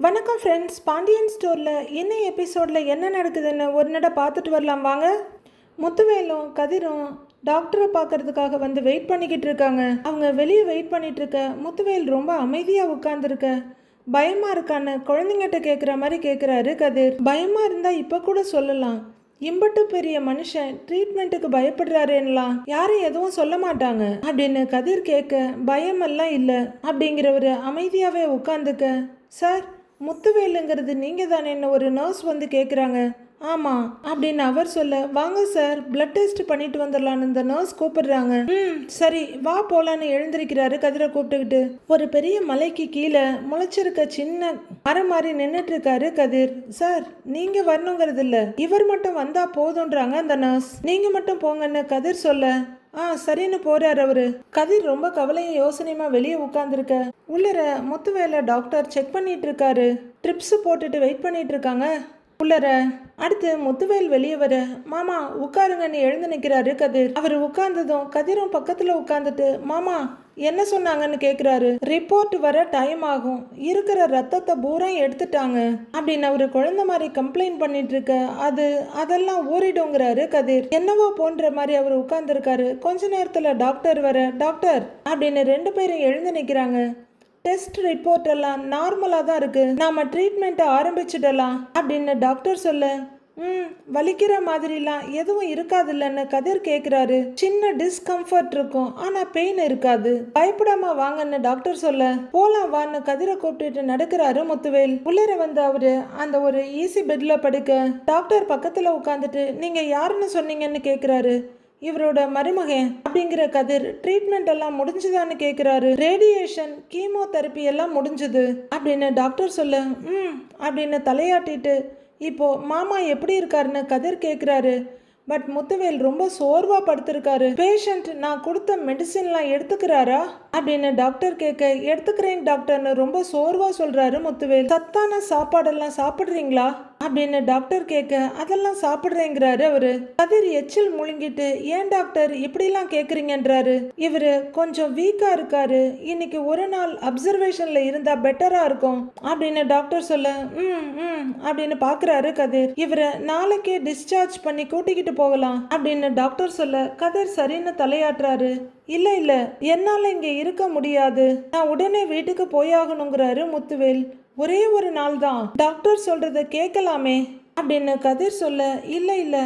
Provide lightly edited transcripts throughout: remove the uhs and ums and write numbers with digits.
வணக்கம் ஃப்ரெண்ட்ஸ். பாண்டியன் ஸ்டோரில் இன்னும் எபிசோடில் என்ன நடக்குதுன்னு ஒரு நட பார்த்துட்டு வரலாம் வாங்க. முத்துவேலும் கதிரும் டாக்டரை பார்க்கறதுக்காக வந்து வெயிட் பண்ணிக்கிட்டு இருக்காங்க. அவங்க வெளியே வெயிட் பண்ணிட்டு இருக்க முத்துவேல் ரொம்ப அமைதியாக உட்காந்துருக்க. பயமாக இருக்கான்னு குழந்தைங்கிட்ட கேட்குற மாதிரி கேட்குறாரு கதிர். பயமாக இருந்தால் இப்போ கூட சொல்லலாம். இம்பட்டு பெரிய மனுஷன் ட்ரீட்மெண்ட்டுக்கு பயப்படுறாருன்னலாம் யாரும் எதுவும் சொல்ல மாட்டாங்க அப்படின்னு கதிர் கேட்க, பயமெல்லாம் இல்லை அப்படிங்கிறவர் அமைதியாகவே உட்காந்துக்க. சார், முத்துவேலுங்கிறது நீங்கள் தானே, என்ன ஒரு நர்ஸ் வந்து கேட்குறாங்க. ஆமாம் அப்படின்னு அவர் சொல்ல, வாங்க சார் பிளட் டெஸ்ட் பண்ணிட்டு வந்துடலான்னு இந்த நர்ஸ் கூப்பிடுறாங்க. சரி வா போலான்னு எழுந்திருக்கிறாரு கதிரை கூப்பிட்டுக்கிட்டு. ஒரு பெரிய மலைக்கு கீழே முளைச்சிருக்க சின்ன மரம் மாதிரி நின்றுட்டு இருக்காரு கதிர். சார், நீங்க வரணுங்கிறது இல்ல, இவர் மட்டும் வந்தா போதுன்றாங்க அந்த நர்ஸ், நீங்க மட்டும் போங்கன்னு கதிர் சொல்ல, சரின்னு போறாரு அவரு. கதிர் ரொம்ப கவலையும் யோசனையுமா வெளியே உட்கார்ந்துருக்க. உள்ளர முத்துவேலை டாக்டர் செக் பண்ணிட்டு இருக்காரு. ட்ரிப்ஸ் போட்டுட்டு வெயிட் பண்ணிட்டு இருக்காங்க உள்ளர. அடுத்து முத்துவேல் வெளியே வர, மாமா உட்காருங்கன்னு எழுந்து நிற்கிறாரு கதிர். அவர் உட்கார்ந்ததும் கதிரும் பக்கத்துல உட்கார்ந்துட்டு, மாமா என்ன சொன்னாங்கன்னு கேட்குறாரு. ரிப்போர்ட் வர டைம் ஆகும், இருக்கிற ரத்தத்தை பூரா எடுத்துட்டாங்க அப்படின்னு அவரு குழந்தை மாதிரி கம்ப்ளைண்ட் பண்ணிட்டு இருக்க. அதெல்லாம் ஊறிடுங்கிறாரு கதிர். என்னவோ போன்ற மாதிரி அவர் உட்கார்ந்துருக்காரு. கொஞ்ச நேரத்துல டாக்டர் வர, டாக்டர் அப்படின்னு ரெண்டு பேரும் எழுந்து நிற்கிறாங்க. டெஸ்ட் ரிப்போர்ட் எல்லாம் நார்மலாக தான் இருக்கு, நாம ட்ரீட்மெண்ட்டை ஆரம்பிச்சிடலாம் அப்படின்னு டாக்டர் சொல்ல, வலிக்கிற மாதிரிலாம் எதுவும் இருக்காது இல்லைன்னு கதிர் கேட்குறாரு. சின்ன டிஸ்கம்ஃபர்ட் இருக்கும், ஆனால் பெயின் இருக்காது, பயப்படாம வாங்கன்னு டாக்டர் சொல்ல, போலாம் வான்னு கதிரை கூப்பிட்டுட்டு நடக்கிறாரு முத்துவேல். உள்ளர வந்து அவரு அந்த ஒரு ஈஸி பெட்ல படுக்க, டாக்டர் பக்கத்தில் உட்காந்துட்டு நீங்க யாருன்னு சொன்னீங்கன்னு கேட்குறாரு. இவரோட மருமகன் அப்படிங்கிற கதிர். ட்ரீட்மெண்ட் எல்லாம் முடிஞ்சுதான்னு கேட்குறாரு. ரேடியேஷன் கீமோதெரப்பி எல்லாம் முடிஞ்சுது அப்படின்னு டாக்டர் சொல்ல, அப்படின்னு தலையாட்டிட்டு, இப்போ மாமா எப்படி இருக்காருன்னு கதிர் கேட்குறாரு. பட் முத்துவேல் ரொம்ப சோர்வா படுத்திருக்காரு. பேஷண்ட் நான் கொடுத்த மெடிசின்லாம் எடுத்துக்கிறாரா அப்படின்னு டாக்டர் கேட்க, எடுத்துக்கிறேன் டாக்டர்னு ரொம்ப சோர்வா சொல்றாரு முத்துவேல். சத்தான சாப்பாடெல்லாம் சாப்பிட்றீங்களா அப்படின்னு டாக்டர் கேட்க, அதெல்லாம் சாப்பிட்றேங்கிறாரு அவரு. கதிர் எச்சில் முழுங்கிட்டு, ஏன் டாக்டர் இப்படிலாம் கேட்குறீங்கன்றாரு. இவரு கொஞ்சம் வீக்கா இருக்காரு, இன்னைக்கு ஒரு நாள் அப்சர்வேஷன்ல இருந்தா பெட்டரா இருக்கும் அப்படின்னு டாக்டர் சொல்ல, அப்படின்னு பாக்குறாரு கதிர். இவரை நாளைக்கே டிஸ்சார்ஜ் பண்ணி கூட்டிக்கிட்டு போகலாம் அப்படின்னு டாக்டர் சொல்ல, கதிர் சரின்னு தலையாட்டுறாரு. இல்ல இல்ல, என்னால இங்க இருக்க முடியாது, நான் உடனே வீட்டுக்கு போயாகணுங்கிறாரு முத்துவேல். ஒரே ஒரு நாள் தான், டாக்டர் சொல்றத கேட்கலாமே அப்படின்னு கதிர் சொல்ல, இல்ல இல்ல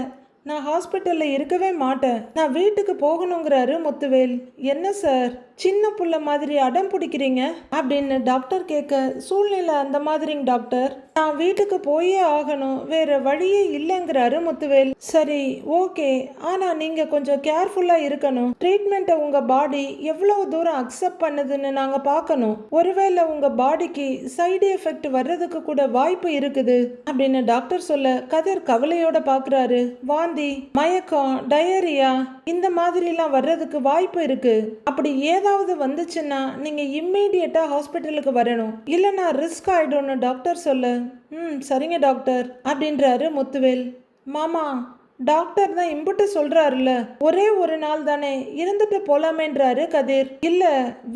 நான் ஹாஸ்பிட்டல்ல இருக்கவே மாட்டேன், நான் வீட்டுக்கு போகணுங்கிறாரு முத்துவேல். என்ன சார் சின்ன புள்ள மாதிரி அடம் பிடிக்கிறீங்க அப்படின்னு டாக்டர் கேட்க, சூழ்நிலை அந்த மாதிரிங்க டாக்டர், நான் வீட்டுக்கு போயே ஆகணும், வேற வழியே இல்லைங்கிறாரு முத்துவேல். சரி ஓகே, ஆனா நீங்க கொஞ்சம் கேர்ஃபுல்லா இருக்கணும், ட்ரீட்மெண்ட்டை உங்க பாடி எவ்வளவு தூரம் அக்செப்ட் பண்ணுதுன்னு நாங்க பார்க்கணும், ஒருவேளை உங்க பாடிக்கு சைடு எஃபெக்ட் வர்றதுக்கு கூட வாய்ப்பு இருக்குது அப்படின்னு டாக்டர் சொல்ல, கதிர் கவலையோட பாக்குறாரு. வாந்தி, மயக்கம், டயரியா இந்த மாதிரிலாம் வர்றதுக்கு வாய்ப்பு இருக்கு, அப்படி ஏதாவது வந்துச்சுன்னா நீங்க இம்மீடியட்டா ஹாஸ்பிட்டலுக்கு வரணும், இல்லைன்னா ரிஸ்க் ஆயிடும்னு டாக்டர் சொல்ல, சரிங்க டாக்டர் அப்படின்றாரு முத்துவேல். மாமா, டாக்டர் தான் இம்புட்டு சொல்றாருல, ஒரே ஒரு நாள் தானே இருந்துட்டு போலாமேன்றாரு கதிர். இல்ல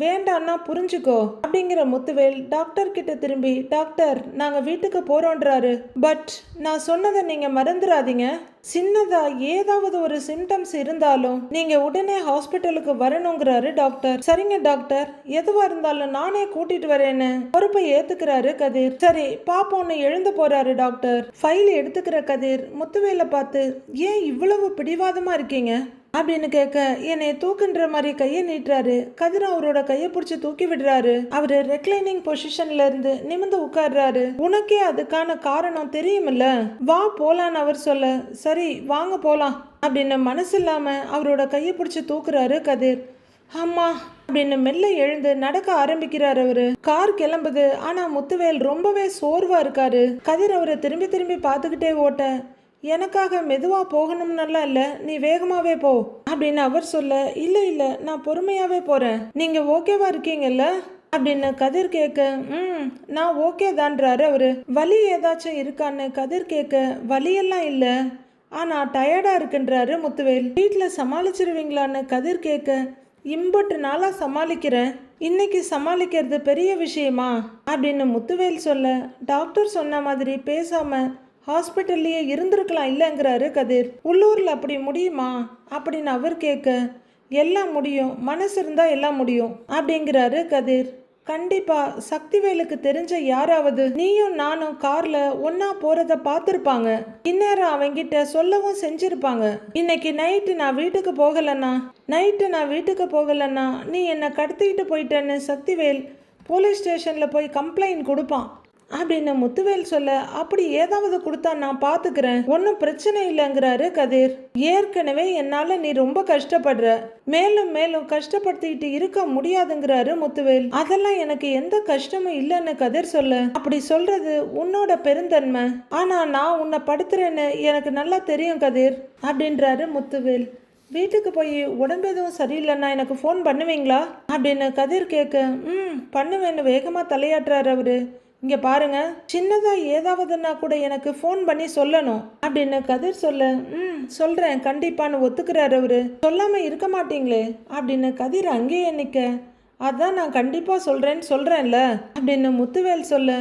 வேண்டான்னா புரிஞ்சுக்கோ அப்படிங்கிற முத்துவேல் டாக்டர் கிட்ட திரும்பி, டாக்டர் நாங்க வீட்டுக்கு போறோன்றாரு, பட் நான் சொன்னதை நீங்க மறந்துடாதீங்க, சின்னதா ஏதாவது ஒரு சிம்டம்ஸ் இருந்தாலும் நீங்க உடனே ஹாஸ்பிட்டலுக்கு வரணுங்கிறாரு டாக்டர். சரிங்க டாக்டர், எதுவா இருந்தாலும் நானே கூட்டிட்டு வரேன்னு பொறுப்பை ஏத்துக்கிறாரு கதிர். சரி பாப்போன்னு எழுந்து போறாரு டாக்டர். ஃபைல் எடுத்துக்கிற கதிர் முத்துவேலை பார்த்து, ஏன் இவ்வளவு பிடிவாதமா இருக்கீங்க அப்படின்னு கேட்க, என்னை தூக்குன்ற மாதிரி கையை நீட்டுறாரு. கதிர் அவரோட கையை பிடிச்சி தூக்கி விடுறாரு. அவரு ரெக்ளைனிங் பொசிஷன்ல இருந்து நிமிந்து உட்கார்றாரு. உனக்கே அதுக்கான காரணம் தெரியுமில்ல, வா போலான்னு அவர் சொல்ல, சரி வாங்க போலாம் அப்படின்னு மனசு இல்லாம அவரோட கையை பிடிச்சி தூக்குறாரு கதிர். அம்மா அப்படின்னு மெல்ல எழுந்து நடக்க ஆரம்பிக்கிறாரு அவரு. கார் கிளம்புது, ஆனா முத்துவேல் ரொம்பவே சோர்வா இருக்காரு. கதிர் அவரை திரும்பி திரும்பி பார்த்துக்கிட்டே ஓட்ட, எனக்காக மெதுவா போகணும்னெல்லாம் இல்ல, நீ வேகமாவே போ அப்படின்னு அவர் சொல்ல, இல்ல இல்ல நான் பொறுமையாவே போறேன், நீங்க ஓகேவா இருக்கீங்கல்ல அப்படின்னு கதிர் கேட்க, நான் ஓகே தான்றாரு அவரு. வலி ஏதாச்சும் இருக்கான்னு கதிர் கேட்க, வலியெல்லாம் இல்ல, ஆனா டயர்டா இருக்குன்றாரு முத்துவேல். வீட்டுல சமாளிச்சிருவீங்களான்னு கதிர் கேட்க, இம்புட்டு நாளா சமாளிக்கிறேன், இன்னைக்கு சமாளிக்கிறது பெரிய விஷயமா அப்படின்னு முத்துவேல் சொல்ல, டாக்டர் சொன்ன மாதிரி பேசாம ஹாஸ்பிட்டல்லையே இருந்திருக்கலாம் இல்லைங்கிறாரு கதிர். உள்ளூரில் அப்படி முடியுமா அப்படின்னு அவர் கேட்க, எல்லாம் முடியும், மனசு இருந்தால் எல்லாம் முடியும் அப்படிங்கிறாரு கதிர். கண்டிப்பா சக்திவேலுக்கு தெரிஞ்ச யாராவது நீயும் நானும் கார்ல ஒன்னா போறத பார்த்துருப்பாங்க. இந்நேரம் அவங்கிட்ட சொல்லவும் செஞ்சிருப்பாங்க. இன்னைக்கு நைட்டு நான் வீட்டுக்கு போகலன்னா நீ என்னை கடத்திக்கிட்டு போயிட்டேன்னு சக்திவேல் போலீஸ் ஸ்டேஷன்ல போய் கம்ப்ளைண்ட் கொடுப்பான் அப்படின்னு முத்துவேல் சொல்ல, அப்படி ஏதாவது கொடுத்தா நான் பாத்துக்கிறேன், ஒன்றும் பிரச்சனை இல்லைங்கிறாரு கதிர். ஏற்கனவே என்னால நீ ரொம்ப கஷ்டப்படுற, மேலும் மேலும் கஷ்டப்படுத்திக்கிட்டு இருக்க முடியாதுங்கிறாரு முத்துவேல். அதெல்லாம் எனக்கு எந்த கஷ்டமும் இல்லைன்னு கதிர் சொல்ல, அப்படி சொல்றது உன்னோட பெருந்தன்மை, ஆனா நான் உன்னை படுத்துறேன்னு எனக்கு நல்லா தெரியும் கதிர் அப்படின்றாரு முத்துவேல். வீட்டுக்கு போய் உடம்பு எதுவும் சரியில்லைன்னா எனக்கு ஃபோன் பண்ணுவீங்களா அப்படின்னு கதிர் கேட்க, பண்ணுவேன்னு வேகமாக தலையாட்டுறாரு அவரு. இங்கே பாருங்க, சின்னதாக ஏதாவதுன்னா கூட எனக்கு ஃபோன் பண்ணி சொல்லணும் அப்படின்னு கதிர் சொல்ல, சொல்கிறேன் கண்டிப்பான்னு ஒத்துக்கிறாரு அவரு. சொல்லாமல் இருக்க மாட்டீங்களே அப்படின்னு கதிர் அங்கேயே நிற்க, அதான் நான் கண்டிப்பாக சொல்கிறேன்ல அப்படின்னு முத்துவேல் சொல்ல,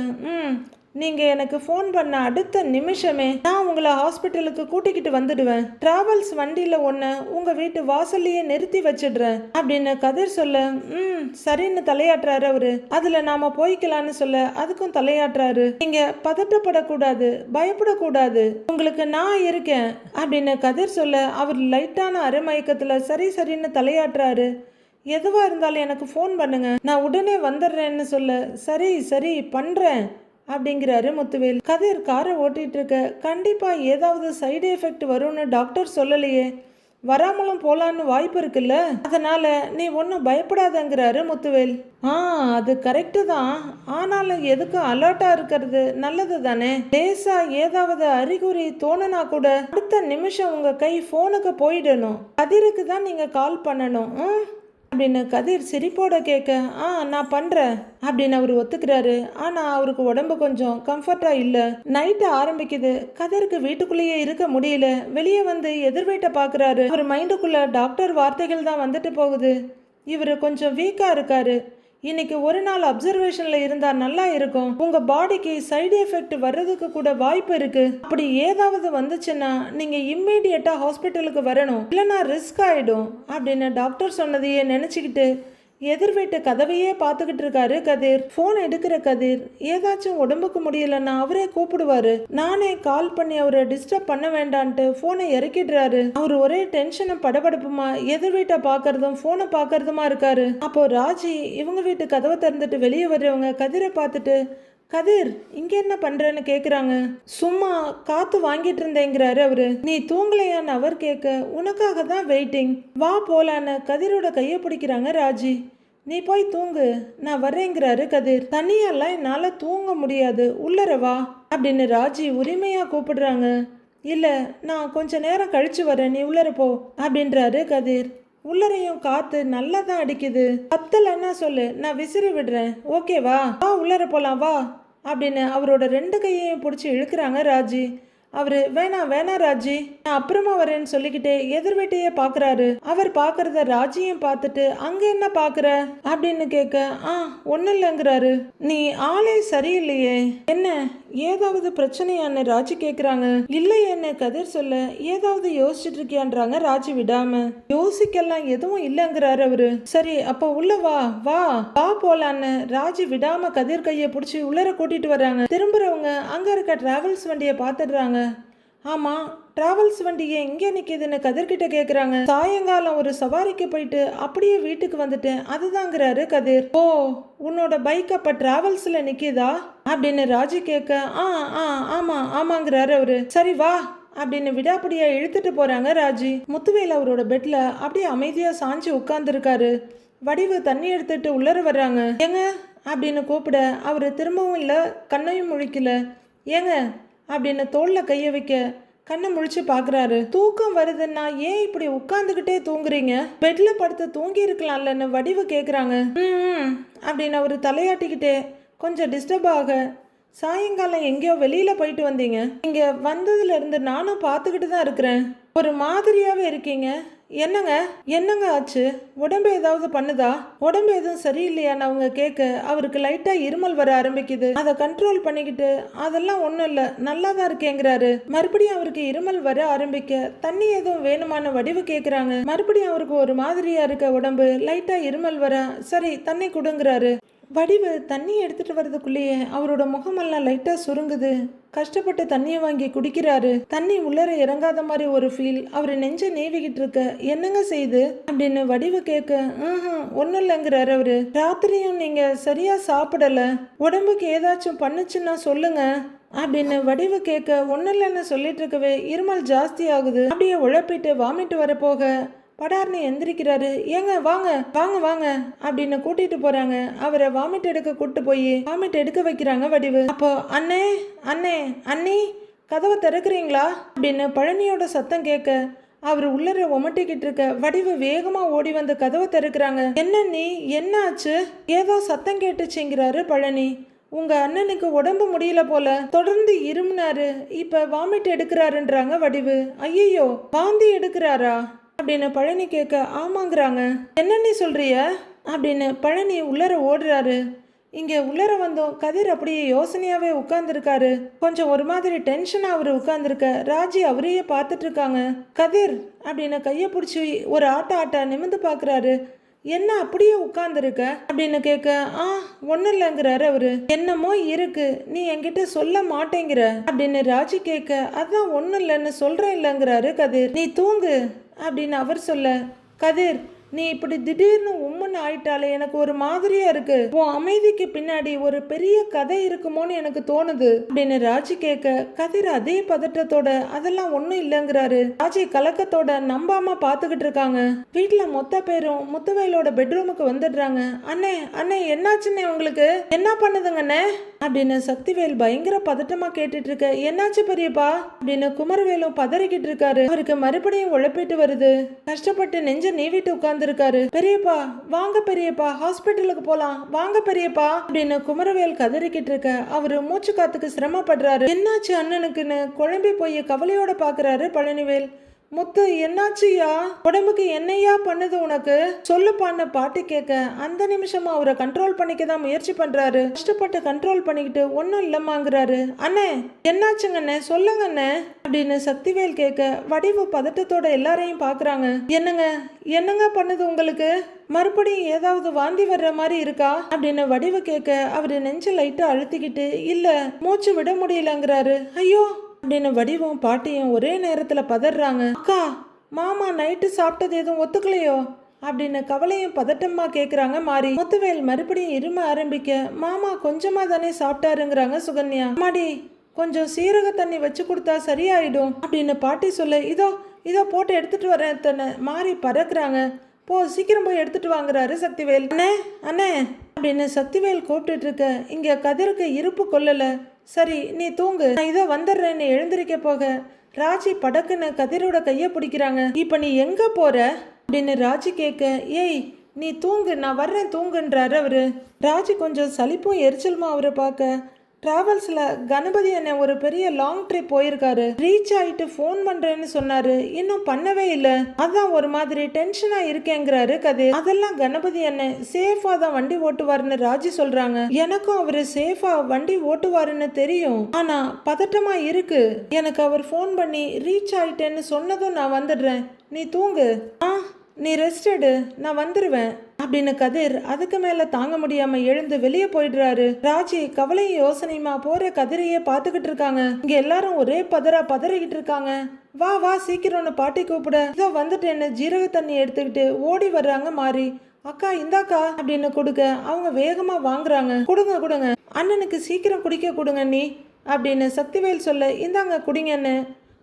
நீங்கள் எனக்கு ஃபோன் பண்ண அடுத்த நிமிஷமே நான் உங்களை ஹாஸ்பிட்டலுக்கு கூட்டிக்கிட்டு வந்துடுவேன். டிராவல்ஸ் வண்டியில் ஒன்று உங்கள் வீட்டு வாசல்லையே நிறுத்தி வச்சிடுறேன் அப்படின்னு கதிர் சொல்ல, சரின்னு தலையாட்டுறாரு அவரு. அதில் நாம போய்க்கலான்னு சொல்ல, அதுக்கும் தலையாட்டுறாரு. நீங்கள் பதட்டப்படக்கூடாது, பயப்படக்கூடாது, உங்களுக்கு நான் இருக்கேன் அப்படின்னு கதிர் சொல்ல, அவர் லைட்டான அரைமயக்கத்தில் சரின்னு தலையாட்டுறாரு. எதுவாக இருந்தாலும் எனக்கு ஃபோன் பண்ணுங்க, நான் உடனே வந்துடுறேன்னு சொல்ல, சரி பண்ணுறேன் அப்படிங்கிறாரு முத்துவேல். கதிர் காரை ஓட்டிட்டு இருக்க, கண்டிப்பா ஏதாவது சைடு எஃபெக்ட் வரும்னு டாக்டர் சொல்லலையே, வராமலும் போலான்னு வாய்ப்பு இருக்குல்ல, அதனால நீ ஒன்றும் பயப்படாதங்கிறாரு முத்துவேல். அது கரெக்டு தான், ஆனாலும் எதுக்கும் அலர்ட்டா இருக்கிறது நல்லது தானே. லேசா ஏதாவது அறிகுறி தோணுனா கூட அடுத்த நிமிஷம் உங்க கை போனுக்கு போயிடணும். கதிருக்கு தான் நீங்க கால் பண்ணணும் அப்படின்னு கதிர் சிரிப்போட கேட்க, நான் பண்ணுறேன் அப்படின்னு அவர் ஒத்துக்கிறாரு. ஆனால் அவருக்கு உடம்பு கொஞ்சம் கம்ஃபர்ட்டாக இல்லை. நைட்டு ஆரம்பிக்குது. கதிருக்கு வீட்டுக்குள்ளேயே இருக்க முடியல. வெளியே வந்து எதிர்வேட்டை பார்க்குறாரு. அவர் மைண்டுக்குள்ளே டாக்டர் வார்த்தைகள் தான் வந்துட்டு போகுது. இவர் கொஞ்சம் வீக்காக இருக்காரு. இன்னைக்கு ஒரு நாள் அப்சர்வேஷன்ல இருந்தா நல்லா இருக்கும். உங்க பாடிக்கு சைடு எஃபெக்ட் வர்றதுக்கு கூட வாய்ப்பு இருக்கு. அப்படி ஏதாவது வந்துச்சுன்னா நீங்க இம்மீடியட்டா ஹாஸ்பிட்டலுக்கு வரணும், இல்லைன்னா ரிஸ்க் ஆயிடும் அப்படின்னு டாக்டர் சொன்னதையே நினைச்சுக்கிட்டு எதிர் வீட்டு கதவையே பார்த்துக்கிட்டு இருக்காரு கதிர். போன் எடுக்கிற கதிர் ஏதாச்சும் உடம்புக்கு முடியலன்னா அவரே கூப்பிடுவாரு. நானே கால் பண்ணி அவரை டிஸ்டர்ப் பண்ண வேண்டான்ட்டு போனை இறக்கிடுறாரு. அவர் ஒரே டென்ஷனும் படபடப்புமா எதிர் வீட்டை பாக்குறதும் போனை பாக்குறதுமா இருக்காரு. அப்போ ராஜி இவங்க வீட்டு கதவை திறந்துட்டு வெளியே வர்றவங்க கதிரை பார்த்துட்டு, கதிர் இங்க என்ன பண்றேன்னு கேக்குறாங்க. சும்மா காத்து வாங்கிட்டு இருந்தேங்கிறாரு அவரு. நீ தூங்கலையான்னு அவர் கேட்க, உனக்காக தான் வெயிட்டிங், வா போலான்னு கதிரோட கையை பிடிக்கிறாங்க ராஜி. நீ போய் தூங்கு, நான் வர்றேங்கிறாரு கதிர். தனியெல்லாம் என்னால தூங்க முடியாது, உள்ளர வா அப்படின்னு ராஜி உரிமையா கூப்பிடுறாங்க. இல்ல நான் கொஞ்ச நேரம் கழிச்சு வரேன், நீ உள்ளர போ அப்படின்றாரு கதிர். உள்ளரையும் காத்து நல்லா தான் அடிக்குது, பத்தலன்னா சொல்லு, நான் விசிறி விடுறேன், ஓகேவா, வா உள்ளர போலாம் வா அப்படின்னு அவரோட ரெண்டு கையையும் பிடிச்சி இழுக்கிறாங்க ராஜி. அவரு வேணாம் ராஜி, நான் அப்புறமா வரேன்னு சொல்லிக்கிட்டே எதிர் வீட்டையே பாக்குறாரு. அவர் பாக்குறத ராஜியும் பார்த்துட்டு அங்க என்ன பாக்குற அப்படின்னு கேட்க, ஒன்னும் இல்லைங்கிறாரு. நீ ஆளே சரியில்லையே, என்ன ஏதாவது பிரச்சனையான்னு ராஜி கேக்குறாங்க. இல்லையேன்னு கதிர் சொல்ல, ஏதாவது யோசிச்சுட்டு இருக்கியான்றாங்க ராஜி விடாம. யோசிக்கலாம் எதுவும் இல்லைங்கிறாரு அவரு. சரி அப்ப உள்ள வா போலான்னு ராஜி விடாம கதிர் கையை பிடிச்சி உள்ளர கூட்டிட்டு வர்றாங்க. திரும்புறவங்க அங்க இருக்க டிராவல்ஸ் வண்டியை பார்த்துடுறாங்க. ஆமா, டிராவல்ஸ் வண்டியை எங்கே நிற்கிதுன்னு கதிர்கிட்ட கேட்குறாங்க. சாயங்காலம் ஒரு சவாரிக்கு போயிட்டு அப்படியே வீட்டுக்கு வந்துட்டேன் அதுதாங்கிறாரு கதிர். ஓ, உன்னோட பைக் அப்ப டிராவல்ஸ்ல நிற்கிதா அப்படின்னு ராஜி கேட்க, ஆமாங்கிறாரு அவரு. சரி வா அப்படின்னு விடாப்படியா இழுத்துட்டு போறாங்க ராஜி. முத்துவேல் அவரோட பெட்ல அப்படியே அமைதியா சாஞ்சு உட்கார்ந்துருக்காரு. வடிவு தண்ணி எடுத்துட்டு உள்ளர வர்றாங்க. ஏங்க அப்படின்னு கூப்பிட அவரு திரும்பவும் இல்லை, கண்ணையும் முழிக்கல. ஏங்க அப்படின்னு தோல்ல கைய வைக்க கண்ணை முழிச்சு பாக்குறாரு. தூக்கம் வருதுன்னா ஏன் இப்படி உட்கார்ந்துகிட்டே தூங்குறீங்க, பெட்ல படுத்து தூங்கி இருக்கலாம்லன்னு வடிவு கேக்குறாங்க. அப்படின்னு அவரு தலையாட்டிக்கிட்டே கொஞ்சம் டிஸ்டர்ப் ஆக, சாயங்காலம் எங்கேயோ வெளியில போயிட்டு வந்தீங்க, இங்க வந்ததுல இருந்து நானும் பார்த்துக்கிட்டு தான் இருக்கிறேன், ஒரு மாதிரியாவே இருக்கீங்க, என்னங்க என்னங்க ஆச்சு? உடம்பு ஏதாவது பண்ணுதா? உடம்பு எதுவும் சரியில்லையான்னு அவங்க கேட்க அவருக்கு லைட்டா இருமல் வர ஆரம்பிக்குது. அதை கண்ட்ரோல் பண்ணிக்கிட்டு அதெல்லாம் ஒண்ணும் இல்ல, நல்லா தான் இருக்கேங்கிறாரு. மறுபடியும் அவருக்கு இருமல் வர ஆரம்பிக்க தண்ணி எதுவும் வேணுமான வடிவு கேக்குறாங்க. மறுபடியும் அவருக்கு ஒரு மாதிரியா இருக்க உடம்பு, லைட்டா இருமல் வர, சரி தண்ணி கொடுங்கிறாரு. வடிவு தண்ணி எடுத்துட்டு வர்றதுக்குள்ளேயே அவரோட முகமெல்லாம் லைட்டா சுருங்குது. கஷ்டப்பட்டு தண்ணியை வாங்கி குடிக்கிறாரு. தண்ணி உள்ளர இறங்காத மாதிரி ஒரு ஃபீல். அவரு நெஞ்ச நீவிக்கிட்டு இருக்க. என்னங்க செய்து அப்படின்னு வடிவு கேட்க ஒன்னும் இல்லைங்கிறாரு அவரு. ராத்திரியும் நீங்க சரியா சாப்பிடல, உடம்புக்கு ஏதாச்சும் பண்ணுச்சுன்னா சொல்லுங்க அப்படின்னு வடிவு கேட்க ஒன்னும் இல்லைன்னு சொல்லிட்டு இருக்கவே இருமல் ஜாஸ்தி ஆகுது. அப்படியே உழப்பிட்டு வாமிட்டு வர போக படார்னு எந்திரிக்கிறாரு. ஏங்க வாங்க வாங்க வாங்க அப்படின்னு கூட்டிட்டு போறாங்க. அவரை வாமிட் எடுக்க கூட்டு போய் வாமிட் எடுக்க வைக்கிறாங்க வடிவு. அப்போ அண்ணே அண்ணே அண்ணி கதவை திறக்கிறீங்களா அப்படின்னு பழனியோட சத்தம் கேட்க அவர் உள்ளர உமட்டிக்கிட்டு இருக்க வடிவு வேகமா ஓடி வந்து கதவை திறக்கிறாங்க. என்ன நீ என்ன ஆச்சு? ஏதோ சத்தம் கேட்டுச்சுங்கிறாரு பழனி. உங்க அண்ணனுக்கு உடம்பு முடியல போல, தொடர்ந்து இருமுனாரு, இப்ப வாமிட் எடுக்கிறாருன்றாங்க வடிவு. ஐயோ வாந்தி எடுக்கிறாரா அப்படின்னு பழனி கேட்க ஆமாங்கிறாங்க. என்ன நீ சொல்றிய அப்படின்னு பழனி உள்ளர ஓடுறாரு. இங்க உள்ளர வந்தோம் கதிர் அப்படியே யோசனையாவே உட்கார்ந்துருக்காரு. கொஞ்சம் ஒரு மாதிரி டென்ஷனா அவரு உட்கார்ந்துருக்க. ராஜி அவரையே பார்த்துட்டு இருக்காங்க. கதிர் அப்படின்னு கைய பிடிச்சி ஒரு ஆட்ட நிமிந்து பாக்குறாரு. என்ன அப்படியே உட்கார்ந்துருக்க அப்படின்னு கேட்க ஒன்னும் இல்லைங்கிறாரு அவரு. என்னமோ இருக்கு, நீ என்கிட்ட சொல்ல மாட்டேங்கிற அப்படின்னு ராஜி கேட்க அதான் ஒன்னும் இல்லைன்னு சொல்றேன் இல்லைங்கிறாரு கதிர். நீ தூங்கு அப்படின்னு அவர் சொல்ல, கதிர் நீ இப்படி திடீர்னு உம்முன்னு ஆயிட்டாலே எனக்கு ஒரு மாதிரியா இருக்கு. உன் அமைதிக்கு பின்னாடி ஒரு பெரிய கதை இருக்குமோன்னு எனக்கு தோணுது அப்படின்னு ராஜி கேட்க கதிர் அதே பதட்டத்தோட அதெல்லாம் ஒன்னும் இல்லைங்கிறாரு. ராஜி கலக்கத்தோட நம்பாம பாத்துக்கிட்டு இருக்காங்க. வீட்டுல மொத்த பேரும் முத்துவேலோட பெட்ரூமுக்கு வந்துடுறாங்க. அண்ணே அண்ணே என்னாச்சுன்னே உங்களுக்கு? என்ன பண்ணுதுங்கண்ணே அப்படின்னு சக்திவேல் பயங்கர பதட்டமா கேட்டுட்டு இருக்க. என்னாச்சு பெரியப்பா அப்படின்னு குமரவேலும் பதறிக்கிட்டு இருக்காரு. அவருக்கு மறுபடியும் உழப்பிட்டு வருது. கஷ்டப்பட்டு நெஞ்ச நீவிட்டு உட்கார்ந்து இருக்காரு. பெரியப்பா வாங்க பெரியப்பா, ஹாஸ்பிட்டலுக்கு போலாம் வாங்க பெரியப்பா அப்படின்னு குமரவேல் கதறிக்கிட்டு இருக்க அவரு மூச்சு காத்துக்கு சிரமப்படுறாரு. என்னாச்சு அண்ணனுக்குன்னு குழம்பி போய் கவலையோட பாக்குறாரு பழனிவேல். முத்து என்னாச்சுயா? உடம்புக்கு என்னையா பண்ணுது உனக்கு? சொல்லுப்பான்னு பாட்டு கேட்க அந்த நிமிஷமா அவரை கண்ட்ரோல் பண்ணிக்க தான் முயற்சி பண்றாரு. கஷ்டப்பட்டு கண்ட்ரோல் பண்ணிக்கிட்டு ஒன்னும் இல்லம்மாங்கிறாரு. அண்ணே என்னாச்சுங்க அண்ணே சொல்லுங்க அண்ணே அப்படின்னு சக்திவேல் கேட்க வடிவு பதட்டத்தோட எல்லாரையும் பாக்குறாங்க. என்னங்க என்னங்க பண்ணுது உங்களுக்கு? மறுபடியும் ஏதாவது வாந்தி வர்ற மாதிரி இருக்கா அப்படின்னு வடிவு கேட்க அவரு நெஞ்ச லைட்டா அழுத்திக்கிட்டு இல்ல மூச்சு விட முடியலங்கிறாரு. ஐயோ அப்படின்னு வடிவும் பாட்டியும் ஒரே நேரத்துல பதறாங்க. அக்கா மாமா நைட்டு சாப்பிட்டது எதுவும் ஒத்துக்கலையோ அப்படின்னு கவலையும் பதட்டமா கேக்குறாங்க மாறி. முத்துவேல் மறுபடியும் இரும ஆரம்பிக்க மாமா கொஞ்சமா தானே சாப்பிட்டாருங்கிறாங்க சுகன்யா. மாடி கொஞ்சம் சீரக தண்ணி வச்சு கொடுத்தா சரியாயிடும் அப்படின்னு பாட்டி சொல்ல இதோ இதோ போட்டு எடுத்துட்டு வரேன் மாறி பறக்குறாங்க. போ சீக்கிரம் போய் எடுத்துட்டு வாங்குறாரு சக்திவேல். அண்ணே அண்ணே அப்படின்னு சக்திவேல் கூப்பிட்டு இருக்க இங்க கதிருக்கு இருப்பு கொள்ளல. சரி நீ தூங்கு, நான் இதோ வந்துடுறேன்னு எழுந்திருக்க போக ராஜி படக்குன்னு கதிரோட கைய பிடிக்கிறாங்க. இப்ப நீ எங்க போற அப்படின்னு ராஜி கேட்க ஏய் நீ தூங்கு நான் வர்றேன் தூங்குன்றாரு அவரு. ராஜி கொஞ்சம் சலிப்பும் எரிச்சலுமா அவரை பார்க்க டிராவல்ஸ்ல கணபதி அண்ணன் ஒரு பெரிய லாங் ட்ரிப் போயிருக்காரு. ரீச் ஆயிட்டு ஃபோன் பண்றேன்னு சொன்னாரு, இன்னும் பண்ணவே இல்ல, அதான் ஒரு மாதிரி டென்ஷனா இருக்கேங்கிறாரு கதிர். அதெல்லாம் கணபதி அண்ணன் சேஃபா தான் வண்டி ஓட்டுவாருன்னு ராஜி சொல்றாங்க. எனக்கும் அவரு சேஃபா வண்டி ஓட்டுவாருன்னு தெரியும், ஆனா பதட்டமா இருக்கு. எனக்கு அவர் ஃபோன் பண்ணி ரீச் ஆயிட்டேன்னு சொன்னதும் நான் வந்துடுறேன், நீ தூங்கு, நீ ரெஸ்ட் எடு, நான் வந்துருவேன் அப்படின்னு கதிர் அதுக்கு மேல தாங்க முடியாம எழுந்து வெளியே போயிடுறாரு. ராஜி கவலையும் யோசனையுமா போற கதிரையே பாத்துக்கிட்டு இருக்காங்க. இங்க எல்லாரும் ஒரே பதறிக்கிட்டு இருக்காங்க. வா வா சீக்கிரம்னு பாட்டி கூப்பிட இதோ வந்துட்டேன்னு ஜீரக தண்ணி எடுத்துக்கிட்டு ஓடி வர்றாங்க மாறி. அக்கா இந்தாக்கா அப்படின்னு கொடுக்க அவங்க வேகமா வாங்குறாங்க. கொடுங்க கொடுங்க அண்ணனுக்கு சீக்கிரம் குடிக்க கொடுங்க நீ அப்படின்னு சக்திவேல் சொல்ல இந்தாங்க குடிங்கன்னு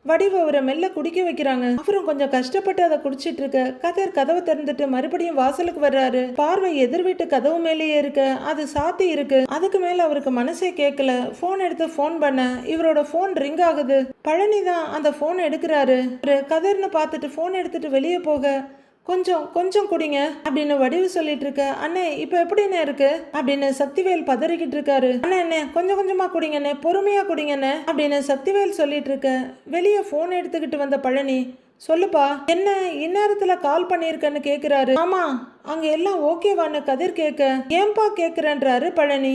வடிவு அவரை மெல்ல குடிக்க வைக்கிறாங்க. அப்புறம் கொஞ்சம் கஷ்டப்பட்டு அதை குடிச்சிட்டு இருக்க கதிர் கதவை திறந்துட்டு மறுபடியும் வாசலுக்கு வர்றாரு. பார்வை எதிர் வீட்டு கதவு மேலேயே இருக்க அது சாத்தி இருக்கு. அதுக்கு மேல அவருக்கு மனசே கேட்கல. போன் எடுத்து போன் பண்ண இவரோட போன் ரிங் ஆகுது. பழனி தான் அந்த போன் எடுக்கிறாரு. கதிர்னு பார்த்துட்டு போன் எடுத்துட்டு வெளியே போக கொஞ்சம் கொஞ்சம் குடிங்க அப்படின்னு வடிவு சொல்லிட்டு இருக்க. அண்ணே இப்ப எப்படின்னு இருக்கு அப்படின்னு சக்திவேல் பதறிக்கிட்டு இருக்காரு. அண்ணே கொஞ்சம் கொஞ்சமா குடிங்கண்ணே, பொறுமையா குடிங்கண்ணே அப்படின்னு சக்திவேல் சொல்லிட்டு இருக்க. வெளியே போன் எடுத்துக்கிட்டு வந்த பழனி சொல்லுப்பா, என்ன இந்நேரத்துல கால் பண்ணியிருக்கன்னு கேக்குறாரு. ஆமா, அங்க எல்லாம் ஓகேவான்னு கதிர் கேட்க, ஏன்பா கேக்குறேன்றாரு பழனி.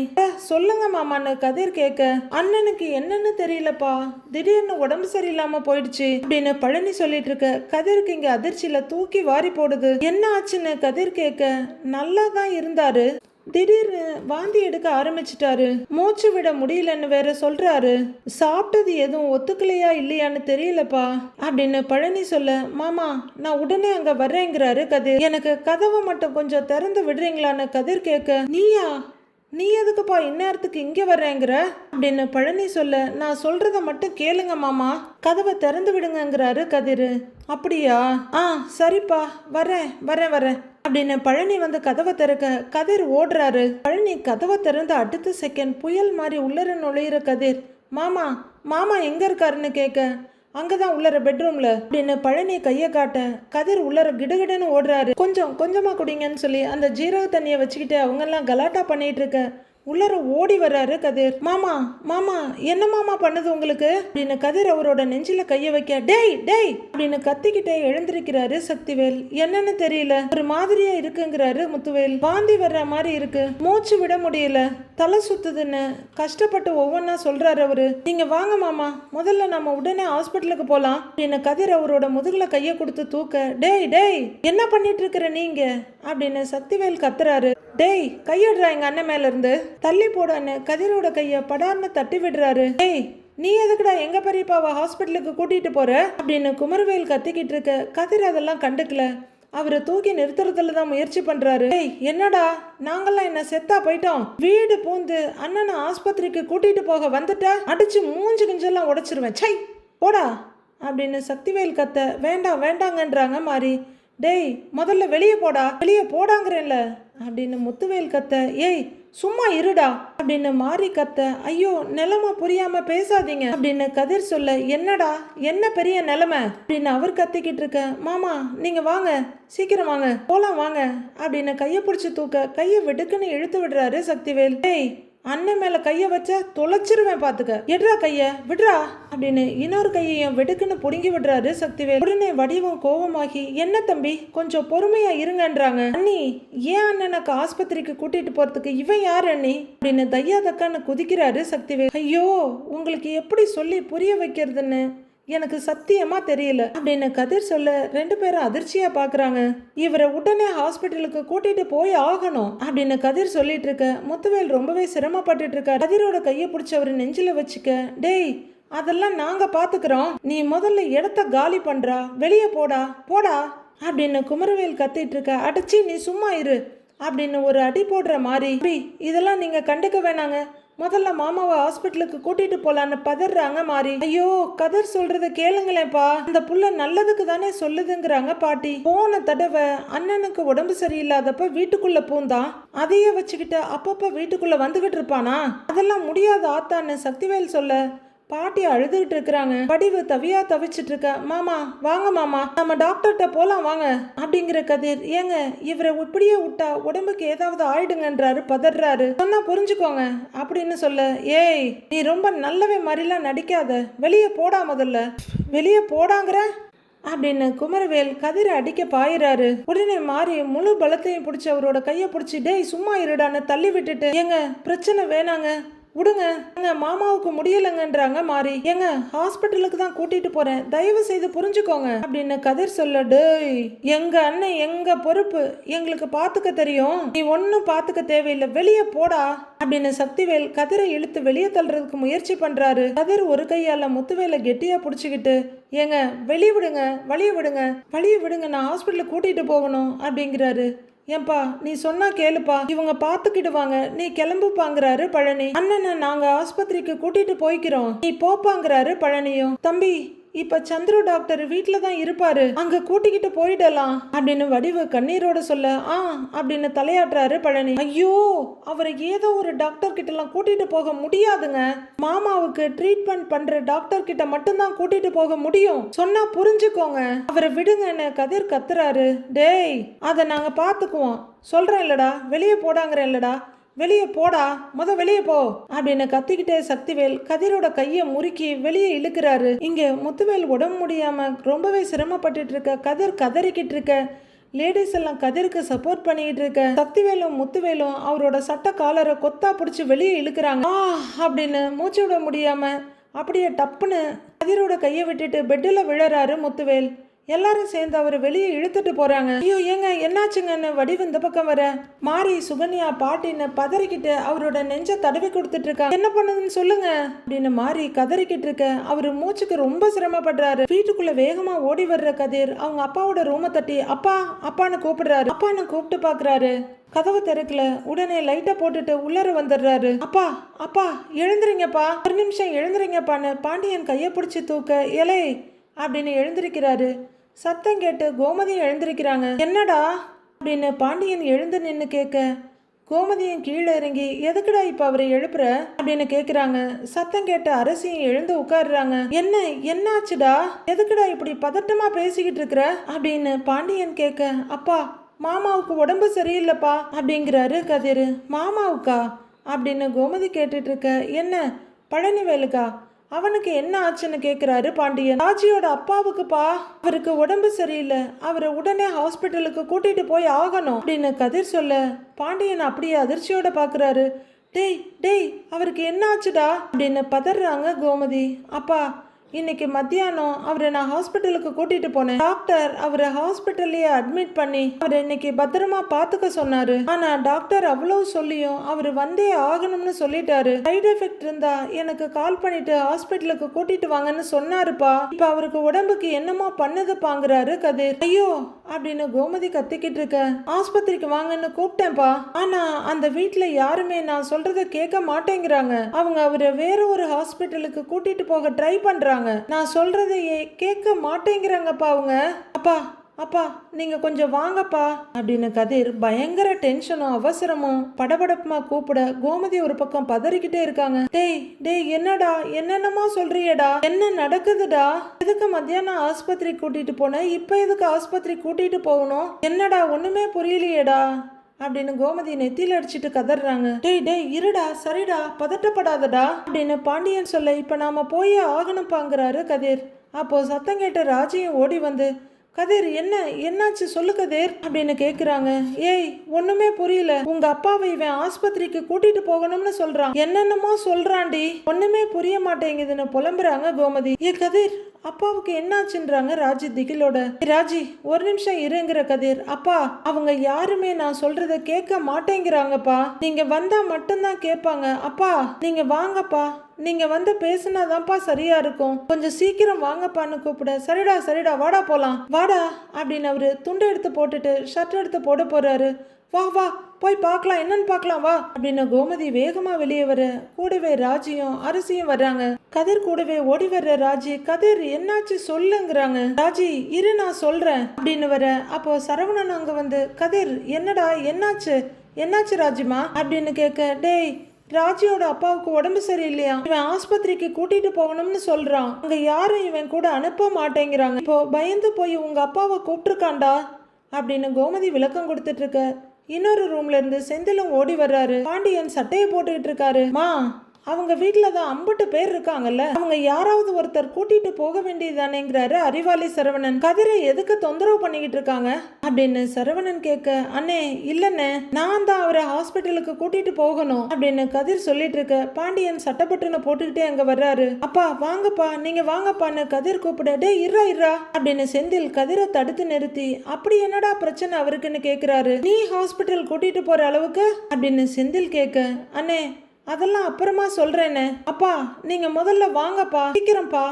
சொல்லுங்க மாமான்னு கதிர் கேட்க, அண்ணனுக்கு என்னன்னு தெரியலப்பா, திடீர்னு உடம்பு சரியில்லாம போயிடுச்சு அப்படின்னு பழனி சொல்லிட்டு இருக்க, கதிருக்கு இங்க அதிர்ச்சியில தூக்கி வாரி போடுது. என்ன ஆச்சுன்னு கதிர் கேட்க, நல்லா தான் இருந்தாரு, திடீர்னு வாந்தி எடுக்க ஆரம்பிச்சிட்டாரு, மூச்சு விட முடியலன்னு வேற சொல்றாரு, சாப்பிட்டது எதுவும் ஒத்துக்கலையா இல்லையான்னு தெரியலப்பா அப்படின்னு பழனி சொல்ல, மாமா நான் உடனே அங்க வர்றேங்கிறாரு கதிர். எனக்கு கதவை மட்டும் கொஞ்சம் திறந்து விடுறீங்களான்னு கதிர் கேட்க, நீ எதுக்குப்பா இந்நேரத்துக்கு இங்க வர்றேங்கிற அப்படின்னு பழனி சொல்ல, நான் சொல்றத மட்டும் கேளுங்க மாமா, கதவை திறந்து விடுங்கங்கிறாரு கதிர். அப்படியா, சரிப்பா, வரேன் வரேன் வரேன் அப்படின்னு பழனி வந்து கதவை திறக்க கதிர் ஓடுறாரு. பழனி கதவை திறந்து அடுத்த செகண்ட் புயல் மாதிரி உள்ளர நுழையிற கதிர், மாமா மாமா எங்க இருக்காருன்னு கேட்க, அங்கதான் உள்ளர பெட்ரூம்ல அப்படின்னு பழனி கைய காட்ட கதிர் உள்ளர கிடுகிடுன்னு ஓடுறாரு. கொஞ்சமா குடிங்கன்னு சொல்லி அந்த ஜீரக தண்ணியை வச்சுக்கிட்டு அவங்க எல்லாம் கலாட்டா பண்ணிட்டு இருக்க உள்ளர ஓடி வர்றாரு கதிர். மாமா மாமா என்ன மாமா பண்ணுது உங்களுக்கு அப்படின்னு கதிர் அவரோட நெஞ்சில கைய வைக்க, டேய் டேய் அப்படின்னு கத்திக்கிட்டே எழுந்திருக்கிறாரு சக்திவேல். என்னன்னு தெரியல, ஒரு மாதிரியா இருக்குங்கிறாரு முத்துவேல். வாந்தி வர்ற மாதிரி இருக்கு, மூச்சு விட முடியல, தலை சுத்துதுன்னு கஷ்டப்பட்டு ஒவ்வொன்னா சொல்றாரு அவரு. நீங்க வாங்க மாமா, முதல்ல நம்ம உடனே ஹாஸ்பிட்டலுக்கு போலாம் அப்படின்னு கதிர் அவரோட முதுகுல கைய கொடுத்து தூக்க, டேய் டேய் என்ன பண்ணிட்டு இருக்கிற நீங்க அப்படின்னு சக்திவேல் கத்துறாரு. டேய் கையிடுறா எங்க அண்ணன் மேல இருந்து, தள்ளி போடான்னு கதிரோட கைய படார்னு தட்டி விடுறாரு. டேய் நீ எதுக்குடா எங்க பெரியப்பாவை ஹாஸ்பிட்டலுக்கு கூட்டிட்டு போற அப்படின்னு குமரவேல் கத்திக்கிட்டு இருக்க கதிர் அதெல்லாம் கண்டுக்கல. அவரை தூக்கி நிறுத்துறதுல தான் முயற்சி பண்றாரு. டேய் என்னடா நாங்கெல்லாம் என்ன செத்தா போயிட்டோம், வீடு பூந்து அண்ணனை ஆஸ்பத்திரிக்கு கூட்டிட்டு போக வந்துட்ட, அடிச்சு மூஞ்சு கிஞ்செல்லாம் உடைச்சிருவேன், சை போடா அப்படின்னு சக்திவேல் கத்த, வேண்டாம் வேண்டாங்கன்றாங்க மாறி. டேய் முதல்ல வெளியே போடாங்கிறேன்ல அப்படின்னு முத்துவேல் கத்த, ஏய் சும்மா இருடா அப்படின்னு மாறி கத்த, ஐயோ நிலைமை புரியாம பேசாதீங்க அப்படின்னு கதிர் சொல்ல, என்னடா என்ன பெரிய நிலைமை அப்படின்னு அவர் கத்திக்கிட்டு இருக்க, மாமா நீங்க வாங்க சீக்கிரம் வாங்க போலாம் வாங்க அப்படின்னு கையை பிடிச்சி தூக்க கையை வெடுக்குன்னு இழுத்து விடுறாரு சக்திவேல். டேய் அண்ணன் மேல கைய வச்ச தொலைச்சிருவேன் பாத்துக்க, எட்ரா கைய விடுறா அப்படின்னு இன்னொரு கையையும் வெடுக்குன்னு புடுங்கி விடுறாரு சக்திவேல். உடனே வடிவம் கோபமாகி, என்ன தம்பி கொஞ்சம் பொறுமையா இருங்கன்றாங்க. அண்ணி ஏன் அண்ணனுக்கு ஆஸ்பத்திரிக்கு கூட்டிட்டு போறதுக்கு இவன் யார் அண்ணி அப்படின்னு தையா தக்கான்னு குதிக்கிறாரு சக்திவேல். ஐயோ உங்களுக்கு எப்படி சொல்லி புரிய வைக்கிறதுன்னு எனக்கு சத்தியமா தெரியல அப்படின்னு கதிர் சொல்ல ரெண்டு பேரும் அதிர்ச்சியா பாக்குறாங்க. இவரை உடனே ஹாஸ்பிட்டலுக்கு கூட்டிட்டு போய் ஆகணும் அப்படின்னு கதிர் சொல்லிட்டு இருக்க முத்துவேல் ரொம்பவே சிரமப்பட்டுட்டு இருக்காரு. கதிரோட கையை பிடிச்சி அவரு நெஞ்சில வச்சுக்க, டேய் அதெல்லாம் நாங்க பாத்துக்கிறோம், நீ முதல்ல இடத்த காலி பண்றா, வெளியே போடா போடா அப்படின்னு குமரவேல் கத்திட்டு இருக்க. அடிச்சு நீ சும்மா இரு அப்படின்னு ஒரு அடி போடுற மாதிரி, இதெல்லாம் நீங்க கண்டுக்க வேணாங்க, முதல்ல மாமாவை ஹாஸ்பிட்டலுக்கு கூட்டிட்டு போலான்னு பதறாங்க மாறி. ஐயோ கதிர் சொல்றத கேளுங்களேப்பா, அந்த புள்ள நல்லதுக்கு தானே சொல்லுதுங்கிறாங்க பாட்டி. போன தடவை அண்ணனுக்கு உடம்பு சரியில்லாதப்ப வீட்டுக்குள்ள பூந்தான், அதையே வச்சுக்கிட்டு அப்பப்ப வீட்டுக்குள்ள வந்துகிட்டு இருப்பானா, அதெல்லாம் முடியாத ஆத்தான்னு சக்திவேல் சொல்ல பாட்டி அழுதுகிட்டு இருக்கிறாங்க. வடிவு தவியா தவிச்சிட்டு இருக்க, மாமா வாங்க மாமா நம்ம டாக்டர்கிட்ட போலாம் வாங்க அப்படிங்கிற கதிர், ஏங்க இவரை இப்படியே விட்டா உடம்புக்கு ஏதாவது ஆயிடுங்கன்றாரு பதறாரு. சொன்னா புரிஞ்சுக்கோங்க அப்படின்னு சொல்ல, ஏய் நீ ரொம்ப நல்லவே மாதிரிலாம் நடிக்காத, வெளியே போடா முதல்ல வெளியே போடாங்கிற அப்படின்னு குமரவேல் கதிரை அடிக்க பாயிறாரு. உடனே மாறி முழு பலத்தையும் பிடிச்சி அவரோட கையை பிடிச்சி, டேய் சும்மா இருடான்னு தள்ளி விட்டுட்டு, ஏங்க பிரச்சனை வேணாங்க விடுங்க, எங்க மாமாவுக்கு முடியலங்கன்றாங்க மாறி, எங்க ஹாஸ்பிட்டலுக்கு தான் கூட்டிட்டு போறேன், தயவு செய்து புரிஞ்சுக்கோங்க அப்படின்னு கதிர் சொல்ல, டேய் எங்க அண்ணன் எங்க பொறுப்பு, எங்களுக்கு பாத்துக்க தெரியும், நீ ஒன்னும் பாத்துக்க தேவையில்லை, வெளியே போடா அப்படின்னு சக்திவேல் கதிரை இழுத்து வெளியே தள்ளுறதுக்கு முயற்சி பண்றாரு. கதிர் ஒரு கையால முத்துவேலை கெட்டியா புடிச்சுக்கிட்டு, ஏங்க வெளியே விடுங்க வழியை விடுங்க நான் ஹாஸ்பிட்டலுக்கு கூட்டிட்டு போகணும் அப்படிங்கிறாரு. ஏன்பா நீ சொன்னா கேளுப்பா, இவங்க பாத்துக்கிடுவாங்க, நீ கிளம்புப்பாங்கிறாரு பழனி. அண்ணனை நாங்க ஆஸ்பத்திரிக்கு கூட்டிட்டு போய்க்கிறோம், நீ போப்பாங்கிறாரு பழனியும். தம்பி இப்ப சந்துரு டாக்டர் வீட்டுல தான் இருப்பாரு, அங்க கூட்டிக்கிட்டு போயிடலாம் அப்படின்னு வடிவு கண்ணீரோட சொல்ல, அப்படின்னு தலையாட்டுறாரு பழனி. ஐயோ அவரை ஏதோ ஒரு டாக்டர் கிட்ட எல்லாம் கூட்டிட்டு போக முடியாதுங்க, மாமாவுக்கு ட்ரீட்மெண்ட் பண்ற டாக்டர் கிட்ட மட்டும்தான் கூட்டிட்டு போக முடியும், சொன்னா புரிஞ்சுக்கோங்க, அவரை விடுங்கன்னு கதிர் கத்துறாரு. டேய் அதை நாங்க பாத்துக்குவோம், சொல்றேன் இல்லடா வெளியே போடாங்கிறேன் இல்லடா வெளியே போடா, வெளியே போ அப்படின்னு கத்திக்கிட்டே சக்திவேல் கதிரோட கையை முறுக்கி வெளியே இழுக்கிறாரு. இங்க முத்துவேல் உடம்பு முடியாம ரொம்பவே சிரமப்பட்டுட்டு இருக்க கதிர் கதறிக்கிட்டு இருக்க. லேடிஸ் எல்லாம் கதிருக்கு சப்போர்ட் பண்ணிக்கிட்டு இருக்க. சக்திவேலும் முத்துவேலும் அவரோட சட்ட காலரை கொத்தா பிடிச்சி வெளியே இழுக்கிறாங்க. அப்படின்னு மூச்சு விட முடியாம அப்படியே டப்புன்னு கதிரோட கையை விட்டுட்டு பெட்டில் விழறாரு முத்துவேல். எல்லாரும் சேர்ந்து அவர் வெளியே இழுத்துட்டு போறாங்க. ஐயோ ஏங்க என்னாச்சுங்கன்னு வடிவு இந்த பக்கம் வர மாறி சுகன்யா பாட்டின்னு பதறிக்கிட்டு அவரோட நெஞ்ச தடவி கொடுத்துட்டு இருக்காங்க. என்ன பண்ணுதுன்னு சொல்லுங்க அப்படின்னு மாறி கதறிக்கிட்டு இருக்க. அவரு மூச்சுக்கு ரொம்ப சிரமப்படுறாரு. வீட்டுக்குள்ள வேகமா ஓடி வர்ற கதிர் அவங்க அப்பாவோட ரூமை தட்டி அப்பா அப்பான்னு கூப்பிடுறாரு. அப்பான்னு கூப்பிட்டு பாக்குறாரு. கதவு திறக்கல. உடனே லைட்டை போட்டுட்டு உள்ளர வந்துடுறாரு. அப்பா அப்பா எழுந்துறீங்கப்பா, ஒரு நிமிஷம் எழுந்துறீங்கப்பான்னு பாண்டியன் கையை பிடிச்சி தூக்க இலை அப்படின்னு எழுந்திருக்கிறாரு. சத்தம் கேட்டு கோமதியும் எழுந்திருக்கிறாங்க. என்னடா அப்படின்னு பாண்டியன் எழுந்து நின்று கேட்க கோமதியும் கீழே இறங்கி எதுக்குடா இப்ப அவரை எழுப்புற அப்படின்னு கேக்குறாங்க. சத்தம் கேட்டு அரசியும் எழுந்து உட்காடுறாங்க. என்னாச்சுடா, எதுக்குடா இப்படி பதட்டமா பேசிக்கிட்டு இருக்கிற அப்படின்னு பாண்டியன் கேட்க அப்பா மாமாவுக்கு உடம்பு சரியில்லைப்பா அப்படிங்கிறாரு கதிர். மாமாவுக்கா அப்படின்னு கோமதி கேட்டுட்டு இருக்க. என்ன பழனிவேலுக்கா, அவனுக்கு என்ன ஆச்சுன்னு கேட்குறாரு பாண்டியன். ராஜியோட அப்பாவுக்குப்பா, அவருக்கு உடம்பு சரியில்லை, அவரை உடனே ஹாஸ்பிட்டலுக்கு கூட்டிட்டு போய் ஆகணும் அப்படின்னு கதிர் சொல்ல பாண்டியன் அப்படியே அதிர்ச்சியோட பார்க்குறாரு. டேய் அவருக்கு என்ன ஆச்சுடா அப்படின்னு பதறாங்க கோமதி. அப்பா இன்னைக்கு மத்தியானம் அவரை நான் ஹாஸ்பிட்டலுக்கு கூட்டிட்டு போனேன். டாக்டர் அவரை ஹாஸ்பிட்டல்லையே அட்மிட் பண்ணி அவரை இன்னைக்கு பத்திரமா பாத்துக்க சொன்னாரு. ஆனா டாக்டர் அவ்வளவு சொல்லியும் அவர் வந்தே ஆகணும்னு சொல்லிட்டாரு. சைடு எஃபெக்ட் இருந்தா எனக்கு கால் பண்ணிட்டு ஹாஸ்பிட்டலுக்கு கூட்டிட்டு வாங்கன்னு சொன்னாருப்பா. இப்ப அவருக்கு உடம்புக்கு என்னமோ பண்ணுதுப்பாங்கிறாரு கதிர். ஐயோ அப்படின்னு கோமதி கத்திக்கிட்டு இருக்க. ஆஸ்பத்திரிக்கு வாங்கன்னு கூப்பிட்டேன்ப்பா, ஆனா அந்த வீட்டுல யாருமே நான் சொல்றத கேட்க மாட்டேங்கிறாங்க. அவங்க அவரை வேற ஒரு ஹாஸ்பிட்டலுக்கு கூட்டிட்டு போக ட்ரை பண்றாங்க. நான் சொல்றதையே கேட்க மாட்டேங்கிறாங்கப்பா அவங்க. அப்பா நீங்க கொஞ்சம் வாங்கப்பா அப்படின்னு கதிர் பயங்கர டென்ஷனும் அவசரமும் படபடப்புமா கூப்பிட கோமதி ஒரு பக்கம் பதறிக்கிட்டே இருக்காங்க. டேய் என்னடா என்னென்னமோ சொல்றியடா, என்ன நடக்குதுடா, எதுக்கு மத்தியானம் ஆஸ்பத்திரி கூட்டிட்டு போன, இப்ப எதுக்கு ஆஸ்பத்திரி கூட்டிட்டு போகணும், என்னடா ஒண்ணுமே புரியலையேடா அப்படின்னு கோமதி நெத்தியில் அடிச்சுட்டு கதறாங்க. டேய் இருடா, சரிடா, பதட்டப்படாதடா அப்படின்னு பாண்டியன் சொல்ல இப்ப நாம போயே ஆகணும்பாங்கிறாரு கதிர். அப்போ சத்தம் கேட்ட ராஜியும் ஓடி வந்து கதிர் என்னாச்சு சொல்லு கதிர் அப்படின்னு கேக்குறாங்க. ஏய் ஒண்ணுமே புரியல, உங்க அப்பாவை இவன் ஆஸ்பத்திரிக்கு கூட்டிட்டு போகணும்னு சொல்றான், என்னென்னமோ சொல்றான்டி, ஒண்ணுமே புரிய மாட்டேங்குதுன்னு புலம்புறாங்க கோமதி. கதிர் அப்பாவுக்கு என்னாச்சுன்றாங்க ராஜி திகிலோட. ராஜி ஒரு நிமிஷம் இருங்கிற கதிர். அப்பா அவங்க யாருமே நான் சொல்றத கேட்க மாட்டேங்கிறாங்கப்பா, நீங்க வந்தா மட்டும்தான் கேட்பாங்க. அப்பா நீங்க வாங்கப்பா, நீங்க வந்து பேசினாதான்ப்பா சரியா இருக்கும், கொஞ்சம் சீக்கிரம் வாங்கப்பான்னு கூப்பிட. சரிடா வாடா போலாம் வாடா அப்படின்னு அவரு துண்டை எடுத்து போட்டுட்டு ஷர்ட் எடுத்து போட போறாரு. வா போய் பார்க்கலாம், என்னன்னு பார்க்கலாம் வா அப்படின்னு கோமதி வேகமா வெளியே வர கூடவே ராஜியும் அரசியும் வர்றாங்க. கதிர் கூடவே ஓடி வர்ற ராஜி, கதிர் என்னாச்சு சொல்லுங்கிறாங்க. ராஜி இரு நான் சொல்றேன் அப்படின்னு வர அப்போ சரவணன் அங்க வந்து கதிர் என்னடா என்னாச்சு ராஜிமா அப்படின்னு கேட்க. டேய் ராஜியோட அப்பாவுக்கு உடம்பு சரியில்லையா, இவன் ஆஸ்பத்திரிக்கு கூட்டிட்டு போகணும்னு சொல்றான், அங்க யாரும் இவன் கூட அனுப்ப மாட்டேங்கிறாங்க, இப்போ பயந்து போய் உங்க அப்பாவை கூப்பிட்டுருக்காண்டா அப்படின்னு கோமதி விளக்கம் கொடுத்துட்டு இருக்க. இன்னொரு ரூம்ல இருந்து செந்திலும் ஓடி வர்றாரு. பாண்டியன் சட்டையை போட்டுக்கிட்டு இருக்காரு. மா அவங்க வீட்டுல தான் 50 பேர் இருக்காங்கல்ல, அவங்க யாராவது ஒருத்தர் கூட்டிட்டு போக வேண்டியதானேங்கிறாரு அறிவாளி சரவணன். கதிரை எதுக்கு தொந்தரவு பண்ணிக்கிட்டு இருக்காங்க அப்படின்னு சரவணன் கேட்க. அண்ணே இல்லண்ணே, நான் தான் அவரை ஹாஸ்பிட்டலுக்கு கூட்டிட்டு போகணும் அப்படின்னு கதிர் சொல்லிட்டு இருக்க. பாண்டியன் சட்டப்பட்டுன்னு போட்டுக்கிட்டே அங்க வர்றாரு. அப்பா வாங்கப்பா நீங்க வாங்கப்பான்னு கதிர் கூப்பிட. டே இருறா அப்படின்னு செந்தில் கதிரை தடுத்து நிறுத்தி அப்படி என்னடா பிரச்சனை அவருக்குன்னு கேக்குறாரு. நீ ஹாஸ்பிட்டல் கூட்டிட்டு போற அளவுக்கு அப்படின்னு செந்தில் கேட்க. அண்ணே அதெல்லாம் அப்புறமா சொல்றேன்னு, அப்பா நீங்க முதல்ல வாங்கப்பா சீக்கிரம்ப்பா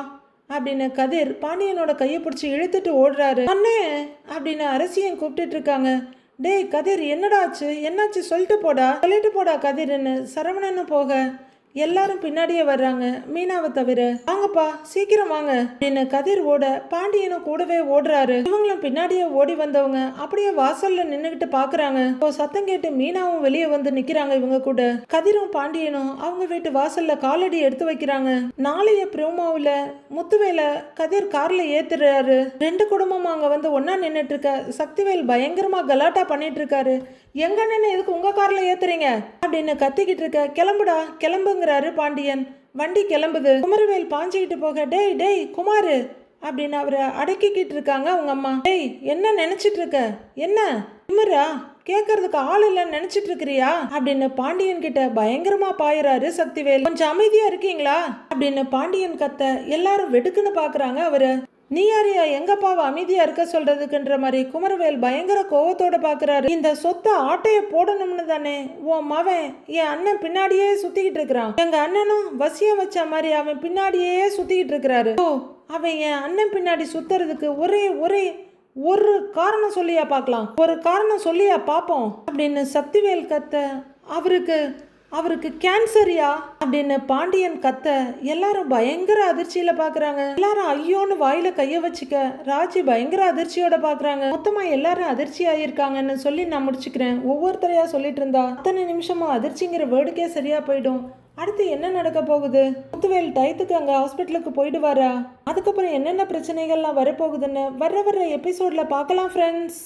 அப்படின்னு கதிர் பாண்டியனோட கையை பிடிச்சி இழுத்துட்டு ஓடுறாரு. அண்ணே அப்படின்னு அரசியன் கூப்பிட்டுட்டு இருக்காங்க. டேய் கதிர் என்னாச்சு சொல்லிட்டு போடா கதிர்ன்னு சரவணன்னு போக எல்லாரும் பின்னாடியே வர்றாங்க மீனாவை தவிர. வாங்கப்பா சீக்கிரம் வாங்க அப்படின்னு கதிர் ஓட பாண்டியனும் கூடவே ஓடுறாரு. இவங்களும் பின்னாடியே ஓடி வந்தவங்க அப்படியே வாசல்ல நின்னுகிட்டு பாக்குறாங்க. இப்போ சத்தம் கேட்டு மீனாவும் வெளியே வந்து நிக்கிறாங்க இவங்க கூட. கதிரும் பாண்டியனும் அவங்க வீட்டு வாசல்ல காலடி எடுத்து வைக்கிறாங்க. நாளைய ப்ரோமோவில் முத்துவேல கதிர் கார்ல ஏத்துறாரு. 2 குடும்பமும் அங்க வந்து ஒன்னா நின்னுட்டு இருக்க. சக்திவேல் பயங்கரமா கலாட்டா பண்ணிட்டு இருக்காரு. எங்க அண்ணனை எதுக்கு உங்க கார்ல ஏத்துறீங்க அப்படின்னு கத்திக்கிட்டு இருக்க. கிளம்புடா கிளம்புங்கிறாரு பாண்டியன். வண்டி கிளம்புது. குமரவேல் பாஞ்சிக்கிட்டு போக, டேய் டேய் குமாரு அப்படின்னு அவரை அடக்கிக்கிட்டு இருக்காங்க அவங்க அம்மா. டேய் என்ன நினைச்சிட்டு இருக்க, என்ன குமரா கேட்கறதுக்கு ஆள் இல்லைன்னு நினைச்சிட்டு இருக்கிறியா அப்படின்னு பாண்டியன் கிட்ட பயங்கரமா பாயிறாரு சக்திவேல். கொஞ்சம் அமைதியா இருக்கீங்களா அப்படின்னு பாண்டியன் கத்த. எல்லாரும் வெடுக்குன்னு பாக்குறாங்க அவரு. நீ யாரையா எங்கப்பாவை அமைதியா இருக்க சொல்றதுக்குன்ற மாதிரி குமரவேல் பயங்கர கோவத்தோட பாக்குறாரு. இந்த சொத்தை ஆட்டைய போடணும்னு தானே உன் மவன் என் அண்ணன் பின்னாடியே சுத்திக்கிட்டு இருக்கிறான். எங்க அண்ணனும் வசியம் வச்ச மாதிரி அவன் பின்னாடியே சுத்திக்கிட்டு இருக்கிறாரு. ஓ, அவன் என் அண்ணன் பின்னாடி சுத்துறதுக்கு ஒரு காரணம் சொல்லியா பார்க்கலாம், ஒரு காரணம் சொல்லியா பார்ப்போம் அப்படின்னு சக்திவேல் கத்த. அவருக்கு கேன்சரியா அப்படின்னு பாண்டியன் கத்த. எல்லாரும் பயங்கர அதிர்ச்சியில பாக்குறாங்க. எல்லாரும் ஐயோன்னு வாயில கைய வச்சுக்க. ராஜி பயங்கர அதிர்ச்சியோட பாக்குறாங்க. மொத்தமா எல்லாரும் அதிர்ச்சி ஆயிருக்காங்கன்னு சொல்லி நான் முடிச்சுக்கிறேன். ஒவ்வொருத்தரையா சொல்லிட்டு இருந்தா அத்தனை நிமிஷமும் அதிர்ச்சிங்கிற வேர்டுக்கே சரியா போயிடும். அடுத்து என்ன நடக்க போகுது? முத்துவேல் டயத்துக்கு அங்க ஹாஸ்பிட்டலுக்கு போயிடுவாரா? அதுக்கப்புறம் என்னென்ன பிரச்சனைகள்லாம் வரப்போகுதுன்னு வர்ற எபிசோட்ல பார்க்கலாம் ஃப்ரெண்ட்ஸ்.